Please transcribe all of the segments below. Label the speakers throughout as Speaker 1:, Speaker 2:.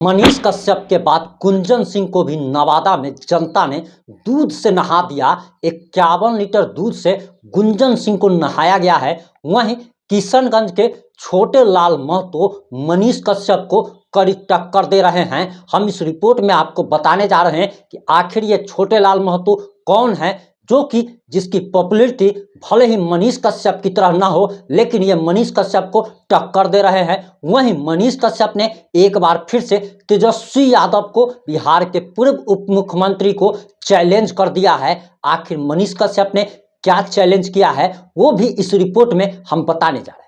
Speaker 1: मनीष कश्यप के बाद गुंजन सिंह को भी नवादा में जनता ने दूध से नहा दिया। 51 लीटर दूध से गुंजन सिंह को नहाया गया है। वहीं किशनगंज के छोटे लाल महतो मनीष कश्यप को कड़ी टक्कर दे रहे हैं। हम इस रिपोर्ट में आपको बताने जा रहे हैं कि आखिर ये छोटे लाल महतो कौन है, जो कि जिसकी पॉपुलैरिटी भले ही मनीष कश्यप की तरह ना हो, लेकिन ये मनीष कश्यप को टक्कर दे रहे हैं। वहीं मनीष कश्यप ने एक बार फिर से तेजस्वी यादव को, बिहार के पूर्व उप मुख्यमंत्री को चैलेंज कर दिया है। आखिर मनीष कश्यप ने क्या चैलेंज किया है वो भी इस रिपोर्ट में हम बताने जा रहे हैं।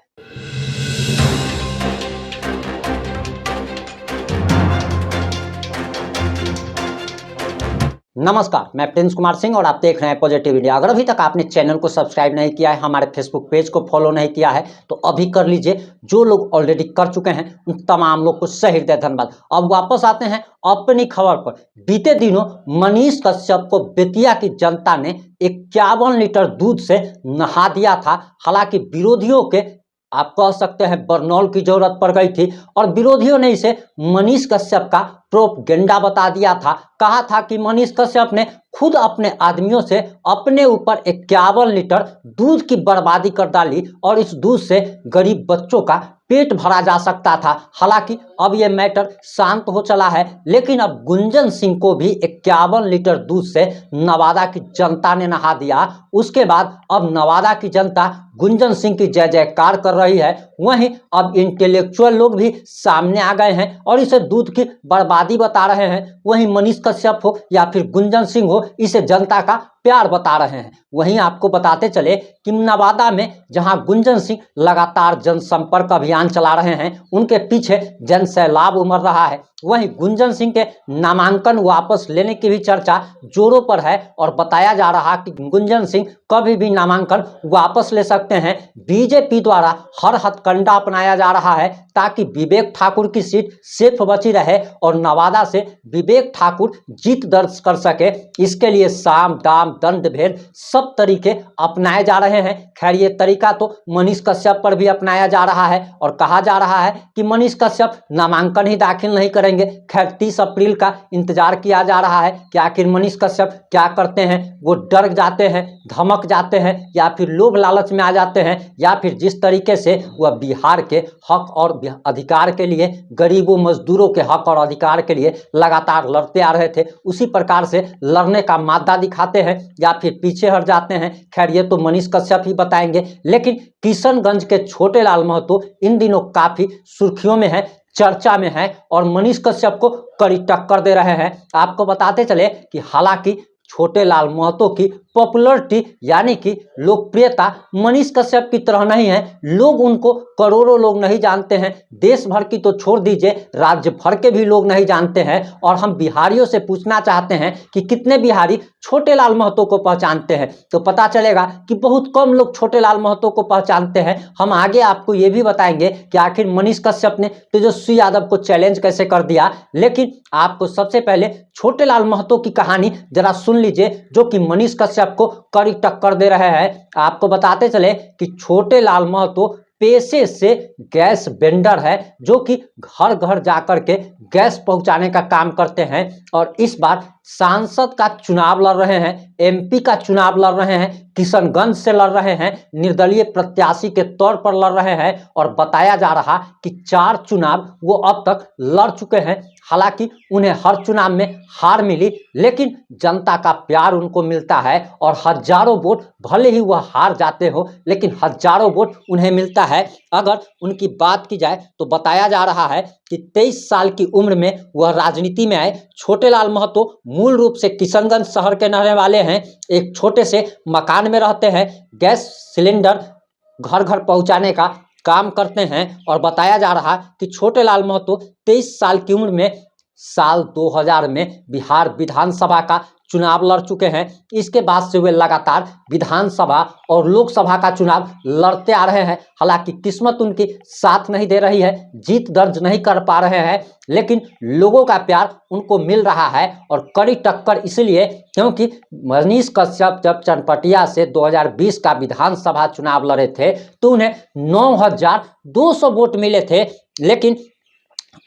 Speaker 1: नमस्कार, मैं प्रिंस कुमार सिंह और आप देख रहे हैं पॉजिटिव इंडिया। अगर अभी तक आपने चैनल को सब्सक्राइब नहीं किया है, हमारे फेसबुक पेज को फॉलो नहीं किया है, तो अभी कर लीजिए। जो लोग ऑलरेडी कर चुके हैं उन तमाम लोग को सही हृदय धन्यवाद। अब वापस आते हैं अपनी खबर पर। बीते दिनों मनीष कश्यप को बेतिया की जनता ने 51 लीटर दूध से नहा दिया था। हालांकि विरोधियों के, आप कह सकते हैं, बरनौल की जरूरत पड़ गई थी और विरोधियों ने इसे मनीष कश्यप का प्रोपगेंडा बता दिया था। कहा था कि मनीष कश्यप ने खुद अपने आदमियों से अपने ऊपर 51 लीटर दूध की बर्बादी कर डाली और इस दूध से गरीब बच्चों का पेट भरा जा सकता था। हालांकि अब यह मैटर शांत हो चला है, लेकिन अब गुंजन सिंह को भी 51 लीटर दूध से नवादा की जनता ने नहा दिया। उसके बाद अब नवादा की जनता गुंजन सिंह की जय जयकार कर रही है। वहीं अब इंटेलेक्चुअल लोग भी सामने आ गए हैं और इसे दूध की बर्बादी बता रहे हैं। वहीं मनीष कश्यप हो या फिर गुंजन सिंह हो, इसे जनता का प्यार बता रहे हैं। वहीं आपको बताते चले कि नवादा में जहां गुंजन सिंह लगातार जनसंपर्क अभियान चला रहे हैं, उनके पीछे जन सैलाब उमड़ रहा है। वहीं गुंजन सिंह के नामांकन वापस लेने की भी चर्चा जोरों पर है और बताया जा रहा कि गुंजन सिंह कभी भी नामांकन वापस ले सकते हैं। बीजेपी द्वारा हर हथकंडा अपनाया जा रहा है ताकि विवेक ठाकुर की सीट सेफ बची रहे और नवादा से विवेक ठाकुर जीत दर्ज कर सके। इसके लिए साम दाम दंड भेद सब तरीके अपनाए जा रहे हैं। खैर, ये तरीका तो मनीष कश्यप पर भी अपनाया जा रहा है और कहा जा रहा है कि मनीष कश्यप नामांकन ही दाखिल नहीं करेंगे। खैर, 30 अप्रैल का इंतजार किया जा रहा है कि आखिर मनीष कश्यप क्या करते हैं। वो डर जाते हैं, धमक जाते हैं, या फिर लोभ लालच में आ जाते हैं, या फिर जिस तरीके से वह बिहार के हक और अधिकार के लिए, गरीबों मजदूरों के हक और अधिकार के लिए लगातार लड़ते आ रहे थे, उसी प्रकार से लड़ने का मादा दिखाते हैं या फिर पीछे हट जाते हैं। खैर, ये तो मनीष कश्यप ही बताएंगे। लेकिन किशनगंज के छोटे लाल महतो इन दिनों काफी सुर्खियों में है, चर्चा में है और मनीष कश्यप को कड़ी टक्कर दे रहे हैं। आपको बताते चले कि हालांकि छोटे लाल महतो की पॉपुलरिटी यानी कि लोकप्रियता मनीष कश्यप की तरह नहीं है। लोग उनको, करोड़ों लोग नहीं जानते हैं। देश भर की तो छोड़ दीजिए, राज्य भर के भी लोग नहीं जानते हैं। और हम बिहारियों से पूछना चाहते हैं कि कितने बिहारी छोटे लाल महतो को पहचानते हैं, तो पता चलेगा कि बहुत कम लोग छोटे लाल महतो को पहचानते हैं। हम आगे आपको ये भी बताएंगे कि आखिर मनीष कश्यप ने तेजस्वी यादव को चैलेंज कैसे कर दिया। लेकिन आपको सबसे पहले छोटे लाल महतो की कहानी जरा सुन लीजिए, जो कि मनीष कश्यप को कड़ी टक्कर दे रहे हैं। आपको बताते चले कि छोटे लाल महतो पेशे से गैस वेंडर है, जो कि घर घर जाकर के गैस पहुंचाने का काम करते हैं और इस बार सांसद का चुनाव लड़ रहे हैं, एमपी का चुनाव लड़ रहे हैं, किशनगंज से लड़ रहे हैं, निर्दलीय प्रत्याशी के तौर पर लड़ रहे हैं। और बताया जा रहा कि 4 चुनाव वो अब तक लड़ चुके हैं। हालांकि उन्हें हर चुनाव में हार मिली, लेकिन जनता का प्यार उनको मिलता है और हजारों वोट, भले ही वह हार जाते हो, लेकिन हजारों वोट उन्हें मिलता है। अगर उनकी बात की जाए तो बताया जा रहा है कि 23 साल की उम्र में वह राजनीति में आए। छोटे लाल महतो मूल रूप से किशनगंज शहर के रहने वाले हैं। एक छोटे से मकान में रहते हैं, गैस सिलेंडर घर घर पहुंचाने का काम करते हैं। और बताया जा रहा कि छोटे लाल महतो 23 साल की उम्र में साल 2000 में बिहार विधानसभा का चुनाव लड़ चुके हैं। इसके बाद से वे लगातार विधानसभा और लोकसभा का चुनाव लड़ते आ रहे हैं। हालांकि किस्मत उनकी साथ नहीं दे रही है, जीत दर्ज नहीं कर पा रहे हैं, लेकिन लोगों का प्यार उनको मिल रहा है। और कड़ी टक्कर इसलिए क्योंकि मनीष कश्यप जब चनपटिया से 2020 का विधानसभा चुनाव लड़े थे तो उन्हें 9200 वोट मिले थे, लेकिन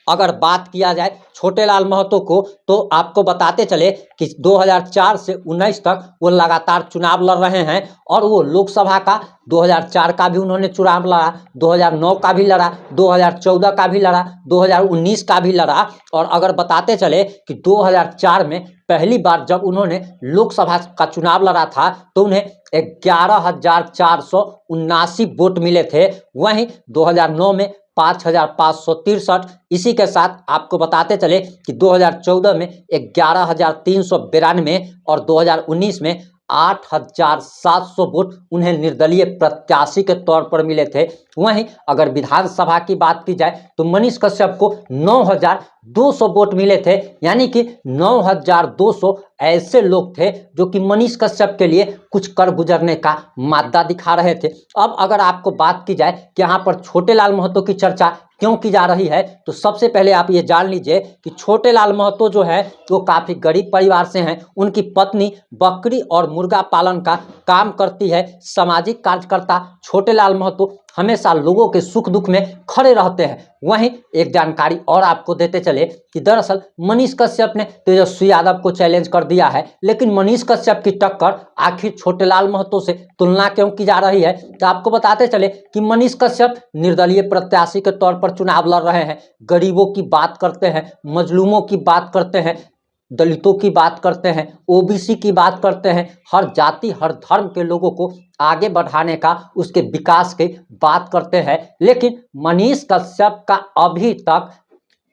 Speaker 1: अगर बात किया जाए छोटेलाल महतो को, तो आपको बताते चले कि 2004 से 19 तक वो लगातार चुनाव लड़ रहे हैं और वो लोकसभा का 2004 का भी उन्होंने चुनाव लड़ा, 2009 का भी लड़ा, 2014 का भी लड़ा, 2019 का भी लड़ा। और अगर बताते चले कि 2004 में पहली बार जब उन्होंने लोकसभा का चुनाव लड़ा था तो उन्हें 11,479 वोट मिले थे। वहीं 2009 में 5,563। इसी के साथ आपको बताते चले कि 2014 में 11,392 और 2019 में 8,700 वोट उन्हें निर्दलीय प्रत्याशी के तौर पर मिले थे। वहीं अगर विधानसभा की बात की जाए तो मनीष कश्यप को 9,200 वोट मिले थे, यानी कि 9,200 ऐसे लोग थे जो कि मनीष कश्यप के लिए कुछ कर गुजरने का मादा दिखा रहे थे। अब अगर आपको बात की जाए कि यहाँ पर छोटेलाल महतो की चर्चा क्यों की जा रही है, तो सबसे पहले आप ये जान लीजिए कि छोटेलाल महतो जो है वो काफ़ी गरीब परिवार से हैं। उनकी पत्नी बकरी और मुर्गा पालन का काम करती है। सामाजिक कार्यकर्ता छोटेलाल महतो हमेशा लोगों के सुख दुख में खड़े रहते हैं। वहीं एक जानकारी और आपको देते चले कि दरअसल मनीष कश्यप ने तेजस्वी यादव को चैलेंज कर दिया है, लेकिन मनीष कश्यप की टक्कर आखिर छोटेलाल महतो से तुलना क्यों की जा रही है, तो आपको बताते चले कि मनीष कश्यप निर्दलीय प्रत्याशी के तौर पर चुनाव लड़ रहे हैं। गरीबों की बात करते हैं, मजलूमों की बात करते हैं, दलितों की बात करते हैं, ओबीसी की बात करते हैं, हर जाति हर धर्म के लोगों को आगे बढ़ाने का, उसके विकास की बात करते हैं। लेकिन मनीष कश्यप का अभी तक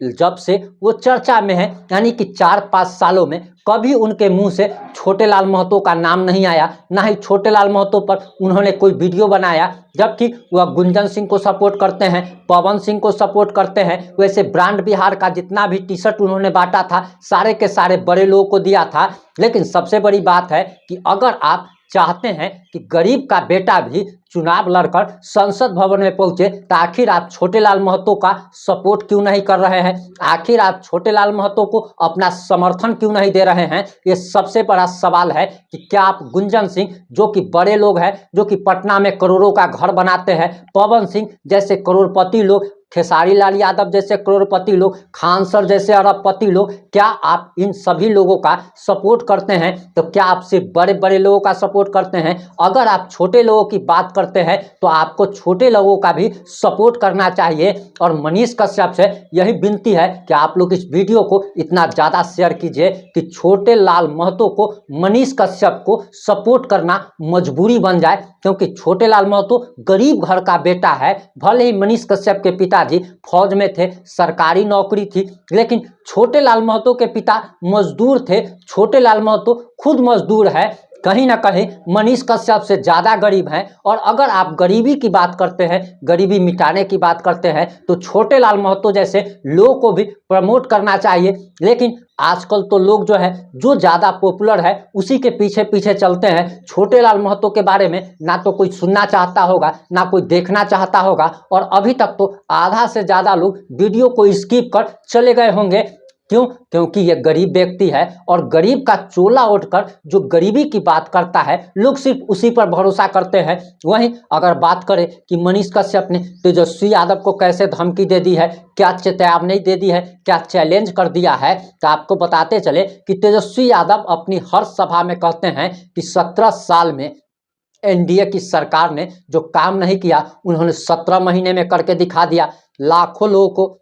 Speaker 1: जब से वो चर्चा में है, यानी कि 4-5 सालों में कभी उनके मुंह से छोटेलाल महतो का नाम नहीं आया, ना ही छोटेलाल महतो पर उन्होंने कोई वीडियो बनाया। जबकि वह गुंजन सिंह को सपोर्ट करते हैं, पवन सिंह को सपोर्ट करते हैं। वैसे ब्रांड बिहार का जितना भी टी शर्ट उन्होंने बांटा था सारे के सारे बड़े लोगों को दिया था। लेकिन सबसे बड़ी बात है कि अगर आप चाहते हैं कि गरीब का बेटा भी चुनाव लड़कर संसद भवन में पहुंचे, तो आखिर आप छोटेलाल महतो का सपोर्ट क्यों नहीं कर रहे हैं? आखिर आप छोटेलाल महतो को अपना समर्थन क्यों नहीं दे रहे हैं? ये सबसे बड़ा सवाल है कि क्या आप गुंजन सिंह जो कि बड़े लोग हैं, जो कि पटना में करोड़ों का घर बनाते हैं, पवन सिंह जैसे करोड़पति लोग, खेसारी लाल यादव जैसे करोड़पति लोग, खान सर जैसे अरबपति लोग, क्या आप इन सभी लोगों का सपोर्ट करते हैं? तो क्या आप सिर्फ बड़े बड़े लोगों का सपोर्ट करते हैं? अगर आप छोटे लोगों की बात करते हैं तो आपको छोटे लोगों का भी सपोर्ट करना चाहिए। और मनीष कश्यप से यही विनती है कि आप लोग इस वीडियो को इतना ज़्यादा शेयर कीजिए कि छोटेलाल महतो को मनीष कश्यप को सपोर्ट करना मजबूरी बन जाए, क्योंकि छोटेलाल महतो गरीब घर का बेटा है। भले ही मनीष कश्यप के पिताजी फौज में थे, सरकारी नौकरी थी, लेकिन छोटेलाल महतो के पिता मजदूर थे। छोटेलाल महतो खुद मजदूर है, कहीं ना कहीं मनीष कश्यप से ज़्यादा गरीब हैं। और अगर आप गरीबी की बात करते हैं, गरीबी मिटाने की बात करते हैं, तो छोटेलाल महतो जैसे लोगों को भी प्रमोट करना चाहिए। लेकिन आजकल तो लोग जो है जो ज़्यादा पॉपुलर है उसी के पीछे पीछे चलते हैं। छोटेलाल महतो के बारे में ना तो कोई सुनना चाहता होगा, ना कोई देखना चाहता होगा। और अभी तक तो आधा से ज़्यादा लोग वीडियो को स्किप कर चले गए होंगे। क्यों? क्योंकि ये गरीब व्यक्ति है और गरीब का चोला ओढ़कर जो गरीबी की बात करता है, लोग सिर्फ उसी पर भरोसा करते हैं। वहीं अगर बात करें कि मनीष कश्यप ने तेजस्वी यादव को कैसे धमकी दे दी है, क्या चेतावनी दे दी है, क्या चैलेंज कर दिया है, तो आपको बताते चले कि तेजस्वी यादव अपनी हर सभा में कहते हैं कि 17 साल में एनडीए की सरकार ने जो काम नहीं किया उन्होंने 17 महीने में करके दिखा दिया। लाखों लोगों को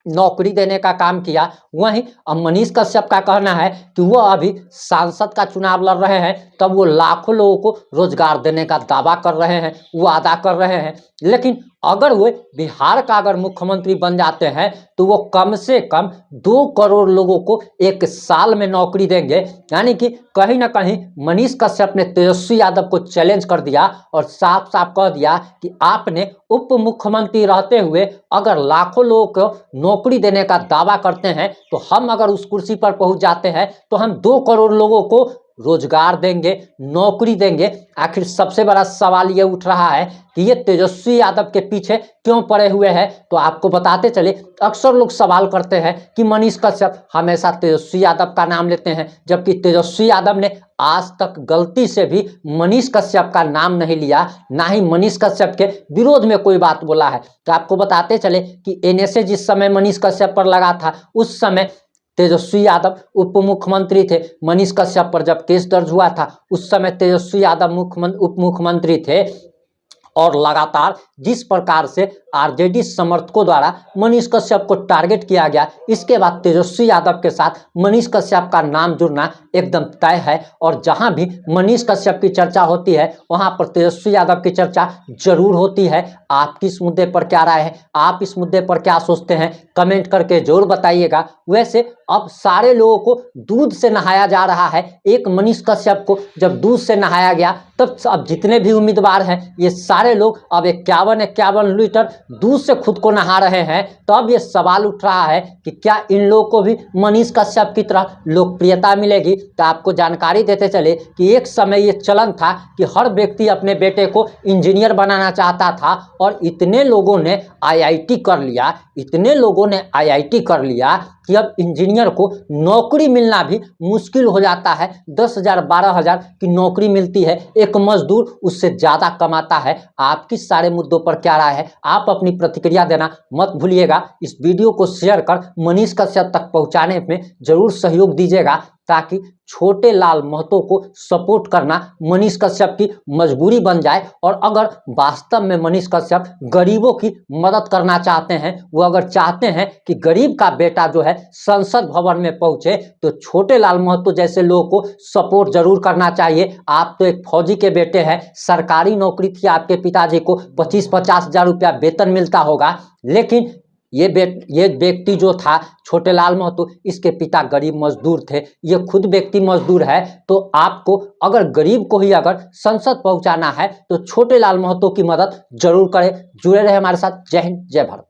Speaker 1: नौकरी देने का काम किया। वहीं अब मनीष कश्यप का कहना है कि वो अभी सांसद का चुनाव लड़ रहे हैं, तब वो लाखों लोगों को रोजगार देने का दावा कर रहे हैं, वादा कर रहे हैं। लेकिन अगर वो बिहार का अगर मुख्यमंत्री बन जाते हैं तो वो कम से कम 2 करोड़ लोगों को एक साल में नौकरी देंगे। यानी कि कहीं ना कहीं मनीष कश्यप ने तेजस्वी यादव को चैलेंज कर दिया और साफ साफ कह दिया कि आपने उप मुख्यमंत्री रहते हुए अगर लाखों लोगों को नौकरी देने का दावा करते हैं, तो हम अगर उस कुर्सी पर पहुंच जाते हैं तो हम 2 करोड़ लोगों को रोजगार देंगे, नौकरी देंगे। आखिर सबसे बड़ा सवाल ये उठ रहा है कि ये तेजस्वी यादव के पीछे क्यों पड़े हुए हैं। तो आपको बताते चले, अक्सर लोग सवाल करते हैं कि मनीष कश्यप हमेशा तेजस्वी यादव का नाम लेते हैं, जबकि तेजस्वी यादव ने आज तक गलती से भी मनीष कश्यप का नाम नहीं लिया, ना ही मनीष कश्यप के विरोध में कोई बात बोला है। तो आपको बताते चले कि एनएसए जिस समय मनीष कश्यप पर लगा था, उस समय तेजस्वी यादव उप मुख्यमंत्री थे। मनीष कश्यप पर जब केस दर्ज हुआ था, उस समय तेजस्वी यादव उप मुख्यमंत्री थे। और लगातार जिस प्रकार से आरजेडी समर्थकों द्वारा मनीष कश्यप को टारगेट किया गया, इसके बाद तेजस्वी यादव के साथ मनीष कश्यप का नाम जुड़ना एकदम तय है। और जहां भी मनीष कश्यप की चर्चा होती है, वहां पर तेजस्वी यादव की चर्चा जरूर होती है। आपकी इस मुद्दे पर क्या राय है, आप इस मुद्दे पर क्या सोचते हैं, कमेंट करके जरूर बताइएगा। वैसे अब सारे लोगों को दूध से नहाया जा रहा है। एक मनीष कश्यप को जब दूध से नहाया गया, तब अब जितने भी उम्मीदवार हैं, ये सारे लोग अब 51 लीटर दूध से खुद को नहा रहे हैं। तो अब ये सवाल उठ रहा है कि क्या इन लोगों को भी मनीष कश्यप की तरह लोकप्रियता मिलेगी। तो आपको जानकारी देते चले कि एक समय ये चलन था कि हर व्यक्ति अपने बेटे को इंजीनियर बनाना चाहता था, और इतने लोगों ने आईआईटी कर लिया, इतने लोगों ने आईआईटी कर लिया कि अब इंजीनियर को नौकरी मिलना भी मुश्किल हो जाता है। 10,000 12,000 की नौकरी मिलती है, एक मजदूर उससे ज़्यादा कमाता है। आपकी सारे मुद्दों पर क्या राय है, आप अपनी प्रतिक्रिया देना मत भूलिएगा। इस वीडियो को शेयर कर मनीष कश्यप तक पहुंचाने में जरूर सहयोग दीजिएगा, ताकि छोटे लाल महतो को सपोर्ट करना मनीष कश्यप की मजबूरी बन जाए। और अगर वास्तव में मनीष कश्यप गरीबों की मदद करना चाहते हैं, वो अगर चाहते हैं कि गरीब का बेटा जो है संसद भवन में पहुंचे, तो छोटे लाल महतो जैसे लोगों को सपोर्ट जरूर करना चाहिए। आप तो एक फौजी के बेटे हैं, सरकारी नौकरी थी आपके पिताजी को, 25-50 हजार रुपया वेतन मिलता होगा, लेकिन ये व्यक्ति जो था छोटे लाल महतो, इसके पिता गरीब मजदूर थे, ये खुद व्यक्ति मजदूर है। तो आपको अगर गरीब को ही अगर संसद पहुंचाना है, तो छोटे लाल महतो की मदद जरूर करें। जुड़े रहे हमारे साथ। जय हिंद, जय भारत।